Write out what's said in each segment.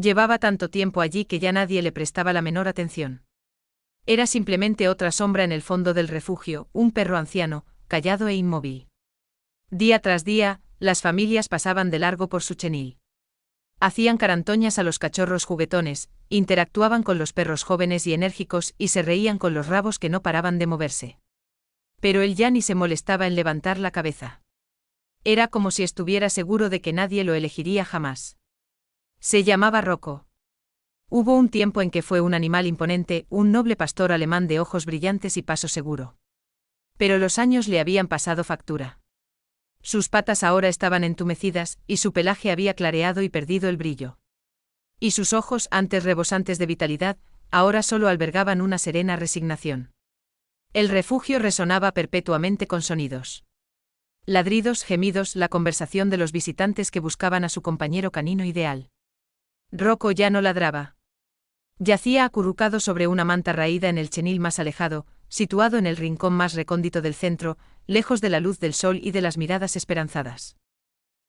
Llevaba tanto tiempo allí que ya nadie le prestaba la menor atención. Era simplemente otra sombra en el fondo del refugio, un perro anciano, callado e inmóvil. Día tras día, las familias pasaban de largo por su chenil. Hacían carantoñas a los cachorros juguetones, interactuaban con los perros jóvenes y enérgicos y se reían con los rabos que no paraban de moverse. Pero él ya ni se molestaba en levantar la cabeza. Era como si estuviera seguro de que nadie lo elegiría jamás. Se llamaba Rocco. Hubo un tiempo en que fue un animal imponente, un noble pastor alemán de ojos brillantes y paso seguro. Pero los años le habían pasado factura. Sus patas ahora estaban entumecidas, y su pelaje había clareado y perdido el brillo. Y sus ojos, antes rebosantes de vitalidad, ahora solo albergaban una serena resignación. El refugio resonaba perpetuamente con sonidos. Ladridos, gemidos, la conversación de los visitantes que buscaban a su compañero canino ideal. Rocco ya no ladraba. Yacía acurrucado sobre una manta raída en el chenil más alejado, situado en el rincón más recóndito del centro, lejos de la luz del sol y de las miradas esperanzadas.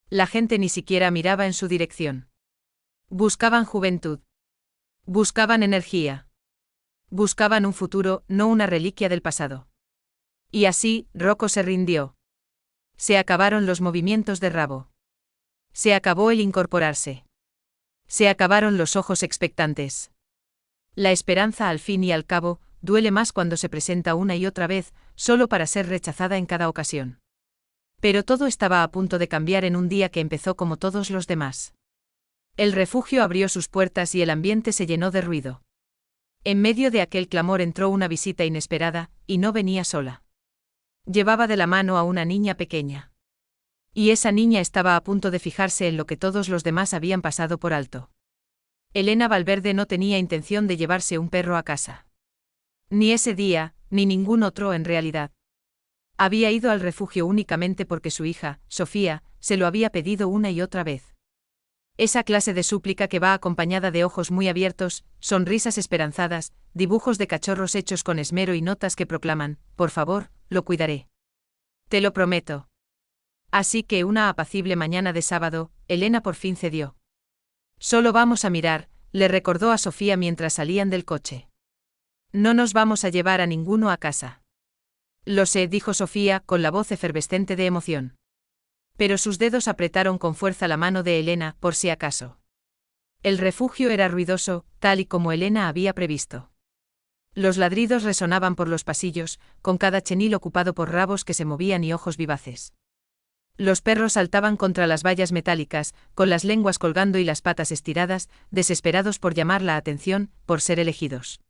La gente ni siquiera miraba en su dirección. Buscaban juventud. Buscaban energía. Buscaban un futuro, no una reliquia del pasado. Y así, Rocco se rindió. Se acabaron los movimientos de rabo. Se acabó el incorporarse. Se acabaron los ojos expectantes. La esperanza, al fin y al cabo, duele más cuando se presenta una y otra vez, solo para ser rechazada en cada ocasión. Pero todo estaba a punto de cambiar en un día que empezó como todos los demás. El refugio abrió sus puertas y el ambiente se llenó de ruido. En medio de aquel clamor entró una visita inesperada, y no venía sola. Llevaba de la mano a una niña pequeña. Y esa niña estaba a punto de fijarse en lo que todos los demás habían pasado por alto. Elena Valverde no tenía intención de llevarse un perro a casa. Ni ese día, ni ningún otro en realidad. Había ido al refugio únicamente porque su hija, Sofía, se lo había pedido una y otra vez. Esa clase de súplica que va acompañada de ojos muy abiertos, sonrisas esperanzadas, dibujos de cachorros hechos con esmero y notas que proclaman, por favor, lo cuidaré. Te lo prometo. Así que una apacible mañana de sábado, Elena por fin cedió. Solo vamos a mirar, le recordó a Sofía mientras salían del coche. No nos vamos a llevar a ninguno a casa. Lo sé, dijo Sofía, con la voz efervescente de emoción. Pero sus dedos apretaron con fuerza la mano de Elena, por si acaso. El refugio era ruidoso, tal y como Elena había previsto. Los ladridos resonaban por los pasillos, con cada chenil ocupado por rabos que se movían y ojos vivaces. Los perros saltaban contra las vallas metálicas, con las lenguas colgando y las patas estiradas, desesperados por llamar la atención, por ser elegidos.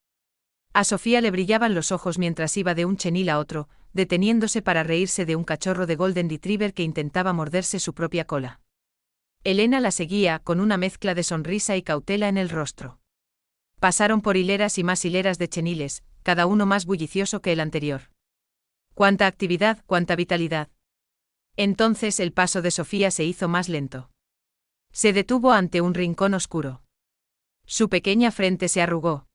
A Sofía le brillaban los ojos mientras iba de un chenil a otro, deteniéndose para reírse de un cachorro de Golden Retriever que intentaba morderse su propia cola. Elena la seguía, con una mezcla de sonrisa y cautela en el rostro. Pasaron por hileras y más hileras de cheniles, cada uno más bullicioso que el anterior. ¡Cuánta actividad, cuánta vitalidad! Entonces el paso de Sofía se hizo más lento. Se detuvo ante un rincón oscuro. Su pequeña frente se arrugó.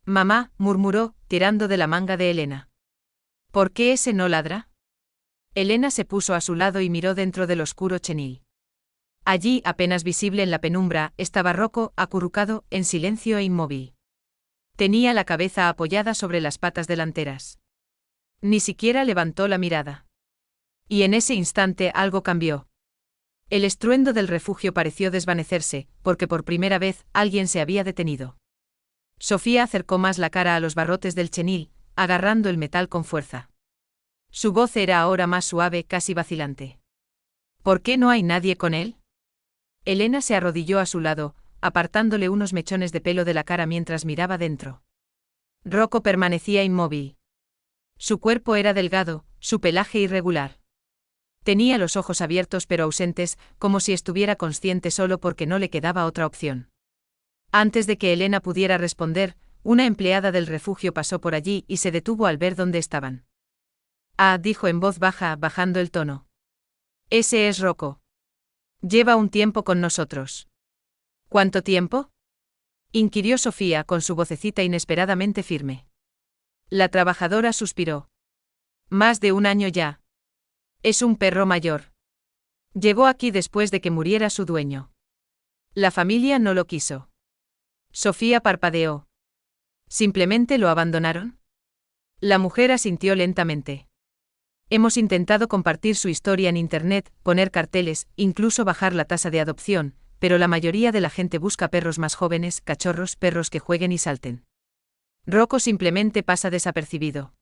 Mamá, murmuró, tirando de la manga de Elena. ¿Por qué ese no ladra? Elena se puso a su lado y miró dentro del oscuro chenil. Allí, apenas visible en la penumbra, estaba Rocco, acurrucado, en silencio e inmóvil. Tenía la cabeza apoyada sobre las patas delanteras. Ni siquiera levantó la mirada. Y en ese instante algo cambió. El estruendo del refugio pareció desvanecerse, porque por primera vez alguien se había detenido. Sofía acercó más la cara a los barrotes del chenil, agarrando el metal con fuerza. Su voz era ahora más suave, casi vacilante. ¿Por qué no hay nadie con él? Elena se arrodilló a su lado, apartándole unos mechones de pelo de la cara mientras miraba dentro. Rocco permanecía inmóvil. Su cuerpo era delgado, su pelaje irregular. Tenía los ojos abiertos pero ausentes, como si estuviera consciente solo porque no le quedaba otra opción. Antes de que Elena pudiera responder, una empleada del refugio pasó por allí y se detuvo al ver dónde estaban. Ah, dijo en voz baja, bajando el tono. Ese es Rocco. Lleva un tiempo con nosotros. ¿Cuánto tiempo? Inquirió Sofía con su vocecita inesperadamente firme. La trabajadora suspiró. Más de un año ya. Es un perro mayor. Llegó aquí después de que muriera su dueño. La familia no lo quiso. Sofía parpadeó. ¿Simplemente lo abandonaron? La mujer asintió lentamente. Hemos intentado compartir su historia en Internet, poner carteles, incluso bajar la tasa de adopción, pero la mayoría de la gente busca perros más jóvenes, cachorros, perros que jueguen y salten. Rocco simplemente pasa desapercibido.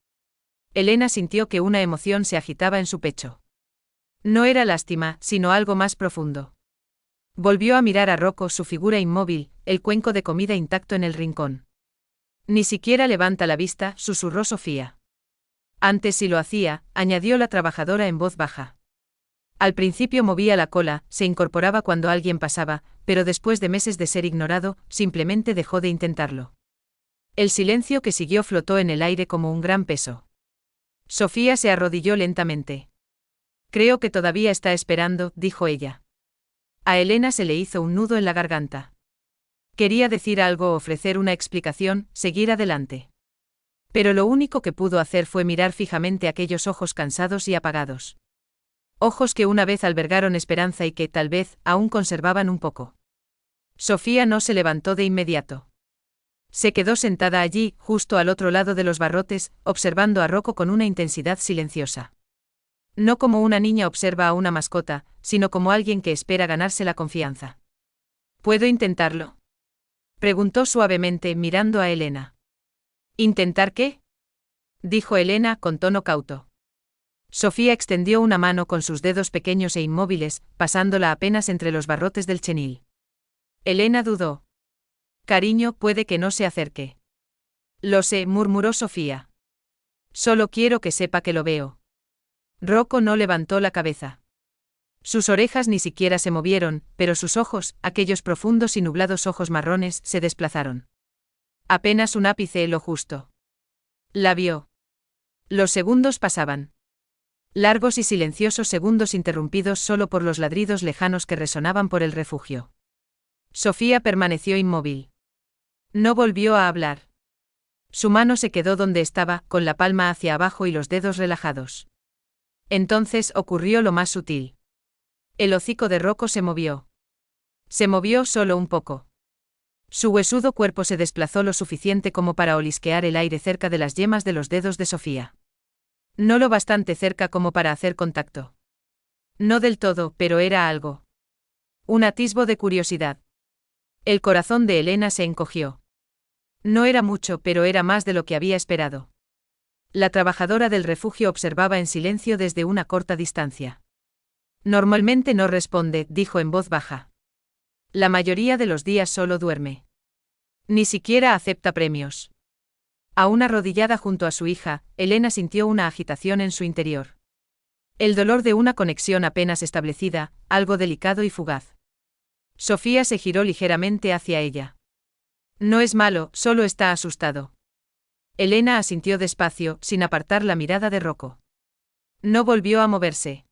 Elena sintió que una emoción se agitaba en su pecho. No era lástima, sino algo más profundo. Volvió a mirar a Rocco, su figura inmóvil, el cuenco de comida intacto en el rincón. Ni siquiera levanta la vista, susurró Sofía. Antes sí lo hacía, añadió la trabajadora en voz baja. Al principio movía la cola, se incorporaba cuando alguien pasaba, pero después de meses de ser ignorado, simplemente dejó de intentarlo. El silencio que siguió flotó en el aire como un gran peso. Sofía se arrodilló lentamente. Creo que todavía está esperando, dijo ella. A Elena se le hizo un nudo en la garganta. Quería decir algo, ofrecer una explicación, seguir adelante. Pero lo único que pudo hacer fue mirar fijamente aquellos ojos cansados y apagados. Ojos que una vez albergaron esperanza y que, tal vez, aún conservaban un poco. Sofía no se levantó de inmediato. Se quedó sentada allí, justo al otro lado de los barrotes, observando a Rocco con una intensidad silenciosa. No como una niña observa a una mascota, sino como alguien que espera ganarse la confianza. ¿Puedo intentarlo?, preguntó suavemente, mirando a Elena. ¿Intentar qué?, dijo Elena con tono cauto. Sofía extendió una mano con sus dedos pequeños e inmóviles, pasándola apenas entre los barrotes del chenil. Elena dudó. Cariño, puede que no se acerque. Lo sé, murmuró Sofía. Solo quiero que sepa que lo veo. Rocco no levantó la cabeza. Sus orejas ni siquiera se movieron, pero sus ojos, aquellos profundos y nublados ojos marrones, se desplazaron. Apenas un ápice, lo justo. La vio. Los segundos pasaban. Largos y silenciosos segundos interrumpidos solo por los ladridos lejanos que resonaban por el refugio. Sofía permaneció inmóvil. No volvió a hablar. Su mano se quedó donde estaba, con la palma hacia abajo y los dedos relajados. Entonces ocurrió lo más sutil. El hocico de Rocco se movió. Se movió solo un poco. Su huesudo cuerpo se desplazó lo suficiente como para olisquear el aire cerca de las yemas de los dedos de Sofía. No lo bastante cerca como para hacer contacto. No del todo, pero era algo. Un atisbo de curiosidad. El corazón de Elena se encogió. No era mucho, pero era más de lo que había esperado. La trabajadora del refugio observaba en silencio desde una corta distancia. Normalmente no responde, dijo en voz baja. La mayoría de los días solo duerme. Ni siquiera acepta premios. Aún arrodillada junto a su hija, Elena sintió una agitación en su interior. El dolor de una conexión apenas establecida, algo delicado y fugaz. Sofía se giró ligeramente hacia ella. No es malo, solo está asustado. Elena asintió despacio, sin apartar la mirada de Rocco. No volvió a moverse.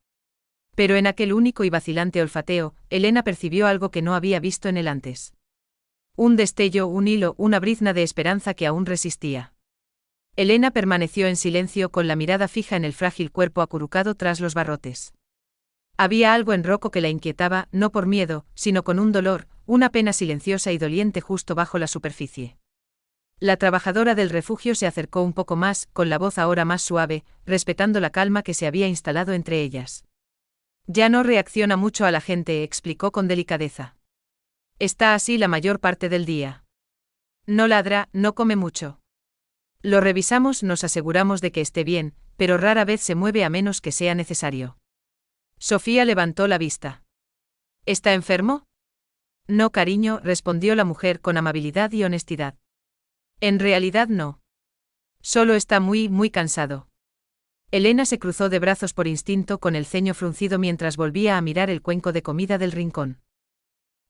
Pero en aquel único y vacilante olfateo, Elena percibió algo que no había visto en él antes. Un destello, un hilo, una brizna de esperanza que aún resistía. Elena permaneció en silencio con la mirada fija en el frágil cuerpo acurrucado tras los barrotes. Había algo en Rocco que la inquietaba, no por miedo, sino con un dolor, una pena silenciosa y doliente justo bajo la superficie. La trabajadora del refugio se acercó un poco más, con la voz ahora más suave, respetando la calma que se había instalado entre ellas. Ya no reacciona mucho a la gente, explicó con delicadeza. Está así la mayor parte del día. No ladra, no come mucho. Lo revisamos, nos aseguramos de que esté bien, pero rara vez se mueve a menos que sea necesario. Sofía levantó la vista. ¿Está enfermo? No, cariño, respondió la mujer con amabilidad y honestidad. En realidad no. Solo está muy cansado. Elena se cruzó de brazos por instinto con el ceño fruncido mientras volvía a mirar el cuenco de comida del rincón.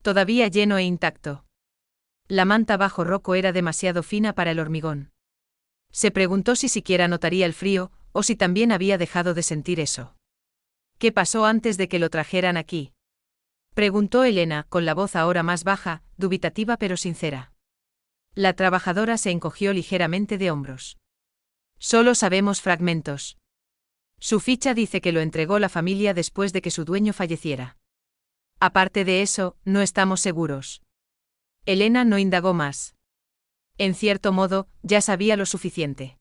Todavía lleno e intacto. La manta bajo Rocco era demasiado fina para el hormigón. Se preguntó si siquiera notaría el frío, o si también había dejado de sentir eso. ¿Qué pasó antes de que lo trajeran aquí?, preguntó Elena, con la voz ahora más baja, dubitativa pero sincera. La trabajadora se encogió ligeramente de hombros. Solo sabemos fragmentos. Su ficha dice que lo entregó la familia después de que su dueño falleciera. Aparte de eso, no estamos seguros. Elena no indagó más. En cierto modo, ya sabía lo suficiente.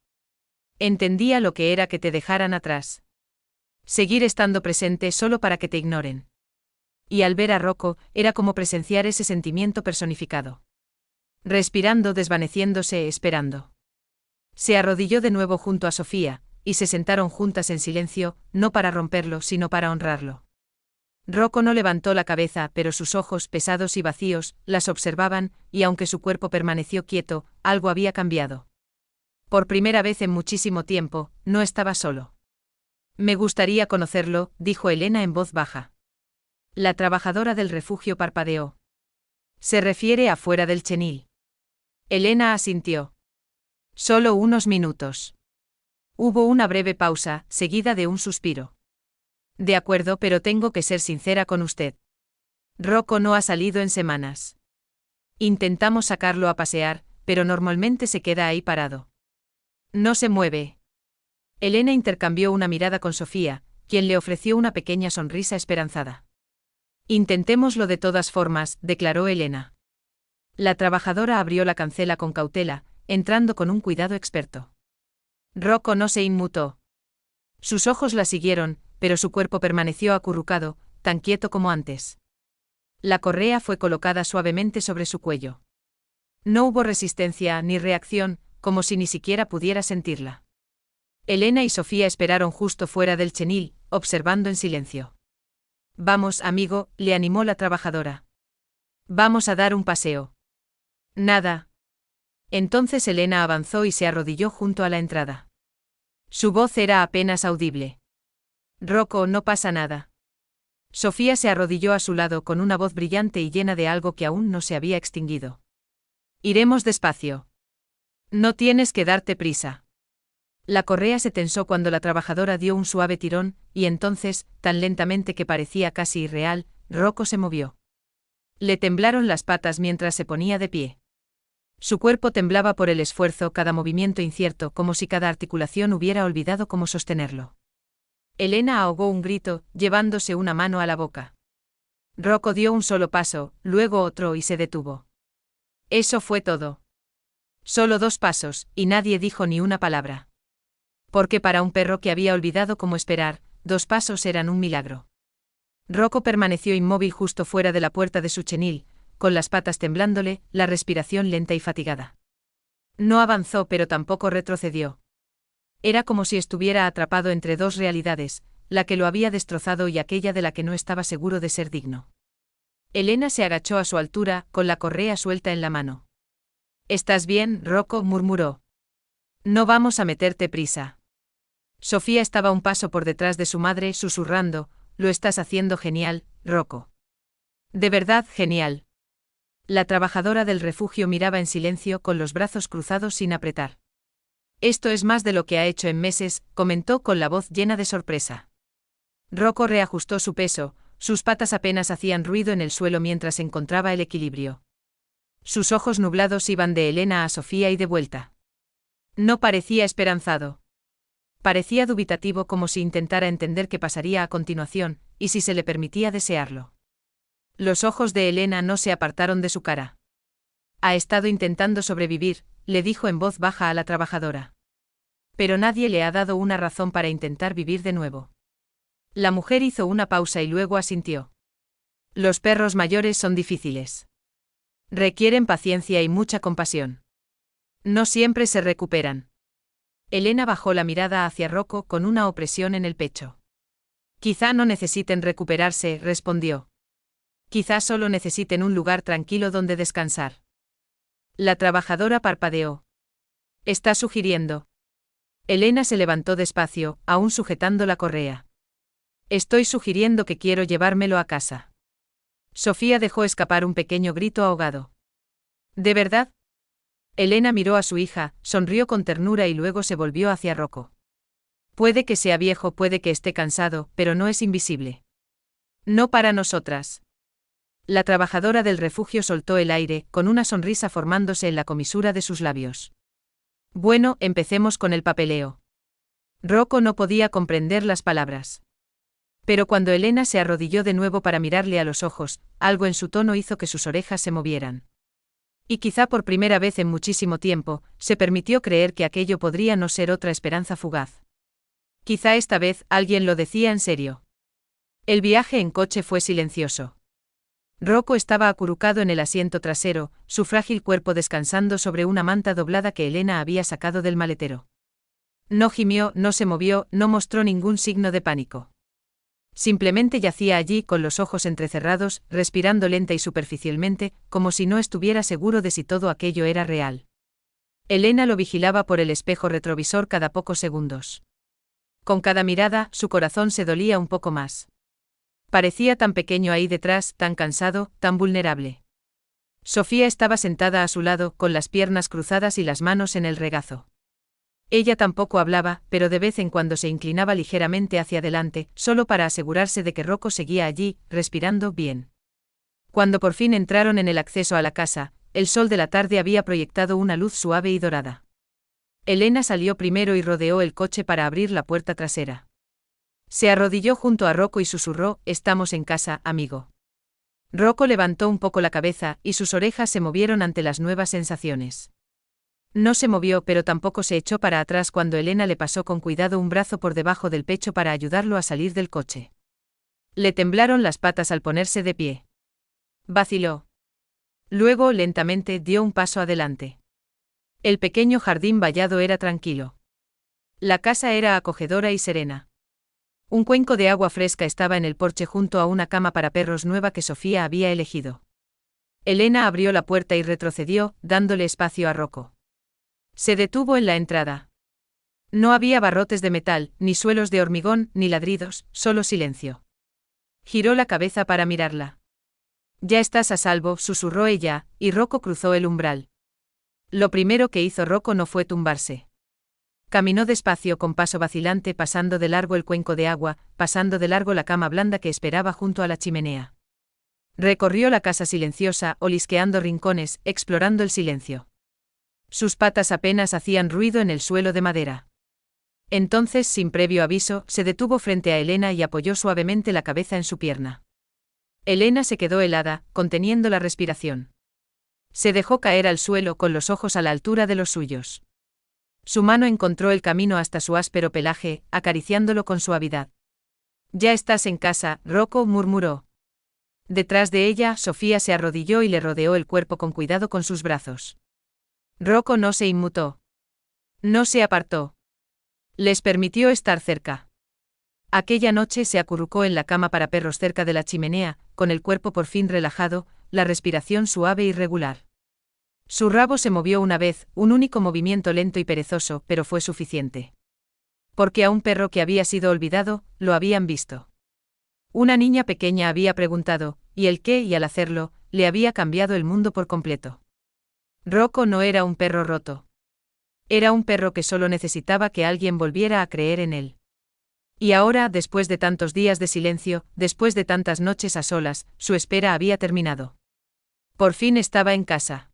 Entendía lo que era que te dejaran atrás. Seguir estando presente solo para que te ignoren. Y al ver a Rocco, era como presenciar ese sentimiento personificado. Respirando, desvaneciéndose, esperando. Se arrodilló de nuevo junto a Sofía, y se sentaron juntas en silencio, no para romperlo, sino para honrarlo. Rocco no levantó la cabeza, pero sus ojos, pesados y vacíos, las observaban, y aunque su cuerpo permaneció quieto, algo había cambiado. Por primera vez en muchísimo tiempo, no estaba solo. Me gustaría conocerlo, dijo Elena en voz baja. La trabajadora del refugio parpadeó. Se refiere a fuera del chenil. Elena asintió. Solo unos minutos. Hubo una breve pausa, seguida de un suspiro. De acuerdo, pero tengo que ser sincera con usted. Rocco no ha salido en semanas. Intentamos sacarlo a pasear, pero normalmente se queda ahí parado. No se mueve. Elena intercambió una mirada con Sofía, quien le ofreció una pequeña sonrisa esperanzada. Intentémoslo de todas formas, declaró Elena. La trabajadora abrió la cancela con cautela, entrando con un cuidado experto. Rocco no se inmutó. Sus ojos la siguieron, pero su cuerpo permaneció acurrucado, tan quieto como antes. La correa fue colocada suavemente sobre su cuello. No hubo resistencia ni reacción, como si ni siquiera pudiera sentirla. Elena y Sofía esperaron justo fuera del chenil, observando en silencio. Vamos, amigo, le animó la trabajadora. Vamos a dar un paseo. Nada. Entonces Elena avanzó y se arrodilló junto a la entrada. Su voz era apenas audible. Rocco, no pasa nada. Sofía se arrodilló a su lado con una voz brillante y llena de algo que aún no se había extinguido. Iremos despacio. No tienes que darte prisa. La correa se tensó cuando la trabajadora dio un suave tirón, y entonces, tan lentamente que parecía casi irreal, Rocco se movió. Le temblaron las patas mientras se ponía de pie. Su cuerpo temblaba por el esfuerzo, cada movimiento incierto, como si cada articulación hubiera olvidado cómo sostenerlo. Elena ahogó un grito, llevándose una mano a la boca. Rocco dio un solo paso, luego otro y se detuvo. Eso fue todo. Solo 2 pasos, y nadie dijo ni una palabra. Porque para un perro que había olvidado cómo esperar, 2 pasos eran un milagro. Rocco permaneció inmóvil justo fuera de la puerta de su chenil, con las patas temblándole, la respiración lenta y fatigada. No avanzó pero tampoco retrocedió. Era como si estuviera atrapado entre 2 realidades, la que lo había destrozado y aquella de la que no estaba seguro de ser digno. Elena se agachó a su altura, con la correa suelta en la mano. ¿Estás bien, Rocco?, murmuró. No vamos a meterte prisa. Sofía estaba un paso por detrás de su madre, susurrando, lo estás haciendo genial, Rocco. De verdad, genial. La trabajadora del refugio miraba en silencio con los brazos cruzados sin apretar. Esto es más de lo que ha hecho en meses, comentó con la voz llena de sorpresa. Rocco reajustó su peso, sus patas apenas hacían ruido en el suelo mientras encontraba el equilibrio. Sus ojos nublados iban de Elena a Sofía y de vuelta. No parecía esperanzado. Parecía dubitativo, como si intentara entender qué pasaría a continuación, y si se le permitía desearlo. Los ojos de Elena no se apartaron de su cara. Ha estado intentando sobrevivir, le dijo en voz baja a la trabajadora. Pero nadie le ha dado una razón para intentar vivir de nuevo. La mujer hizo una pausa y luego asintió. Los perros mayores son difíciles. Requieren paciencia y mucha compasión. No siempre se recuperan. Elena bajó la mirada hacia Rocco con una opresión en el pecho. Quizá no necesiten recuperarse, respondió. Quizá solo necesiten un lugar tranquilo donde descansar. La trabajadora parpadeó. ¿Está sugiriendo? Elena se levantó despacio, aún sujetando la correa. Estoy sugiriendo que quiero llevármelo a casa. Sofía dejó escapar un pequeño grito ahogado. ¿De verdad? Elena miró a su hija, sonrió con ternura y luego se volvió hacia Rocco. Puede que sea viejo, puede que esté cansado, pero no es invisible. No para nosotras. La trabajadora del refugio soltó el aire, con una sonrisa formándose en la comisura de sus labios. Bueno, empecemos con el papeleo. Rocco no podía comprender las palabras. Pero cuando Elena se arrodilló de nuevo para mirarle a los ojos, algo en su tono hizo que sus orejas se movieran. Y quizá por primera vez en muchísimo tiempo, se permitió creer que aquello podría no ser otra esperanza fugaz. Quizá esta vez alguien lo decía en serio. El viaje en coche fue silencioso. Rocco estaba acurrucado en el asiento trasero, su frágil cuerpo descansando sobre una manta doblada que Elena había sacado del maletero. No gimió, no se movió, no mostró ningún signo de pánico. Simplemente yacía allí con los ojos entrecerrados, respirando lenta y superficialmente, como si no estuviera seguro de si todo aquello era real. Elena lo vigilaba por el espejo retrovisor cada pocos segundos. Con cada mirada, su corazón se dolía un poco más. Parecía tan pequeño ahí detrás, tan cansado, tan vulnerable. Sofía estaba sentada a su lado, con las piernas cruzadas y las manos en el regazo. Ella tampoco hablaba, pero de vez en cuando se inclinaba ligeramente hacia adelante, solo para asegurarse de que Rocco seguía allí, respirando bien. Cuando por fin entraron en el acceso a la casa, el sol de la tarde había proyectado una luz suave y dorada. Elena salió primero y rodeó el coche para abrir la puerta trasera. Se arrodilló junto a Rocco y susurró: «Estamos en casa, amigo». Rocco levantó un poco la cabeza, y sus orejas se movieron ante las nuevas sensaciones. No se movió, pero tampoco se echó para atrás cuando Elena le pasó con cuidado un brazo por debajo del pecho para ayudarlo a salir del coche. Le temblaron las patas al ponerse de pie. Vaciló. Luego, lentamente, dio un paso adelante. El pequeño jardín vallado era tranquilo. La casa era acogedora y serena. Un cuenco de agua fresca estaba en el porche junto a una cama para perros nueva que Sofía había elegido. Elena abrió la puerta y retrocedió, dándole espacio a Rocco. Se detuvo en la entrada. No había barrotes de metal, ni suelos de hormigón, ni ladridos, solo silencio. Giró la cabeza para mirarla. «Ya estás a salvo», susurró ella, y Rocco cruzó el umbral. Lo primero que hizo Rocco no fue tumbarse. Caminó despacio con paso vacilante, pasando de largo el cuenco de agua, pasando de largo la cama blanda que esperaba junto a la chimenea. Recorrió la casa silenciosa, olisqueando rincones, explorando el silencio. Sus patas apenas hacían ruido en el suelo de madera. Entonces, sin previo aviso, se detuvo frente a Elena y apoyó suavemente la cabeza en su pierna. Elena se quedó helada, conteniendo la respiración. Se dejó caer al suelo con los ojos a la altura de los suyos. Su mano encontró el camino hasta su áspero pelaje, acariciándolo con suavidad. «Ya estás en casa», Rocco murmuró. Detrás de ella, Sofía se arrodilló y le rodeó el cuerpo con cuidado con sus brazos. Rocco no se inmutó. No se apartó. Les permitió estar cerca. Aquella noche se acurrucó en la cama para perros cerca de la chimenea, con el cuerpo por fin relajado, la respiración suave y regular. Su rabo se movió una vez, un único movimiento lento y perezoso, pero fue suficiente. Porque a un perro que había sido olvidado, lo habían visto. Una niña pequeña había preguntado, y el qué, y al hacerlo, le había cambiado el mundo por completo. Rocco no era un perro roto. Era un perro que solo necesitaba que alguien volviera a creer en él. Y ahora, después de tantos días de silencio, después de tantas noches a solas, su espera había terminado. Por fin estaba en casa.